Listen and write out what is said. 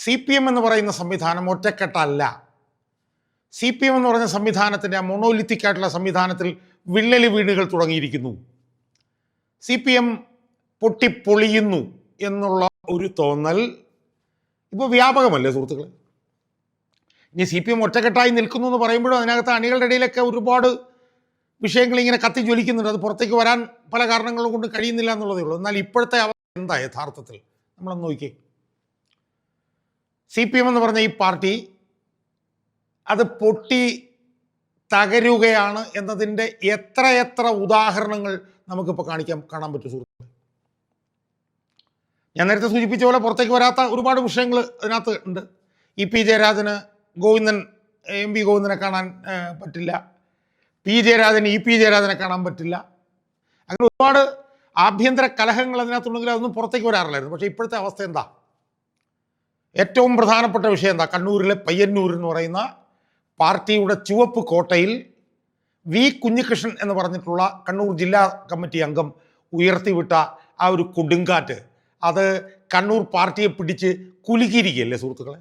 C P M എന്ന് പറയുന്ന സംവിധാനം ഒറ്റക്കെട്ടല്ല. സി പി എം എന്ന് പറഞ്ഞ സംവിധാനത്തിൻ്റെ ആ മൊണോലിത്തിക് ആയിട്ടുള്ള സംവിധാനത്തിൽ വിള്ളല് വീടുകൾ തുടങ്ങിയിരിക്കുന്നു. സി പി എം പൊട്ടിപ്പൊളിയുന്നു എന്നുള്ള ഒരു തോന്നൽ ഇപ്പോൾ വ്യാപകമല്ലേ സുഹൃത്തുക്കളെ? ഇനി സി പി എം ഒറ്റക്കെട്ടായി നിൽക്കുന്നു എന്ന് പറയുമ്പോഴും അതിനകത്ത് അണികളുടെ ഇടയിലൊക്കെ ഒരുപാട് വിഷയങ്ങൾ ഇങ്ങനെ കത്തി ജ്വലിക്കുന്നുണ്ട്. അത് പുറത്തേക്ക് വരാൻ പല കാരണങ്ങളും കൊണ്ട് കഴിയുന്നില്ല എന്നുള്ളതേ ഉള്ളൂ. എന്നാൽ ഇപ്പോഴത്തെ അവസ്ഥ എന്താ യഥാർത്ഥത്തിൽ നമ്മളൊന്ന് നോക്കിയേ. സി പി എം എന്ന് പറഞ്ഞ ഈ പാർട്ടി അത് പൊട്ടി തകരുകയാണ് എന്നതിൻ്റെ എത്രയെത്ര ഉദാഹരണങ്ങൾ നമുക്കിപ്പോൾ കാണാൻ പറ്റും സുഹൃത്തുക്കളെ. ഞാൻ നേരത്തെ സൂചിപ്പിച്ച പോലെ പുറത്തേക്ക് വരാത്ത ഒരുപാട് വിഷയങ്ങൾ അതിനകത്ത് ഉണ്ട്. ഇ പി ജയരാജന് എം പി ഗോവിന്ദനെ കാണാൻ പറ്റില്ല, പി ജയരാജന് ഇ പി ജയരാജനെ കാണാൻ പറ്റില്ല. അങ്ങനെ ഒരുപാട് ആഭ്യന്തര കലഹങ്ങൾ അതിനകത്തുണ്ടെങ്കിൽ അതൊന്നും പുറത്തേക്ക് വരാറില്ലായിരുന്നു. പക്ഷേ ഇപ്പോഴത്തെ അവസ്ഥ എന്താ? ഏറ്റവും പ്രധാനപ്പെട്ട വിഷയം എന്താ? കണ്ണൂരിലെ പയ്യന്നൂർ എന്ന് പറയുന്ന പാർട്ടിയുടെ ചുവപ്പ് കോട്ടയിൽ വി കുഞ്ഞികൃഷ്ണൻ എന്ന് പറഞ്ഞിട്ടുള്ള കണ്ണൂർ ജില്ലാ കമ്മിറ്റി അംഗം ഉയർത്തിവിട്ട ആ ഒരു കൊടുങ്കാറ്റ് അത് കണ്ണൂർ പാർട്ടിയെ പിടിച്ച് കുലുക്കിയിരിക്കുകയല്ലേ സുഹൃത്തുക്കളെ?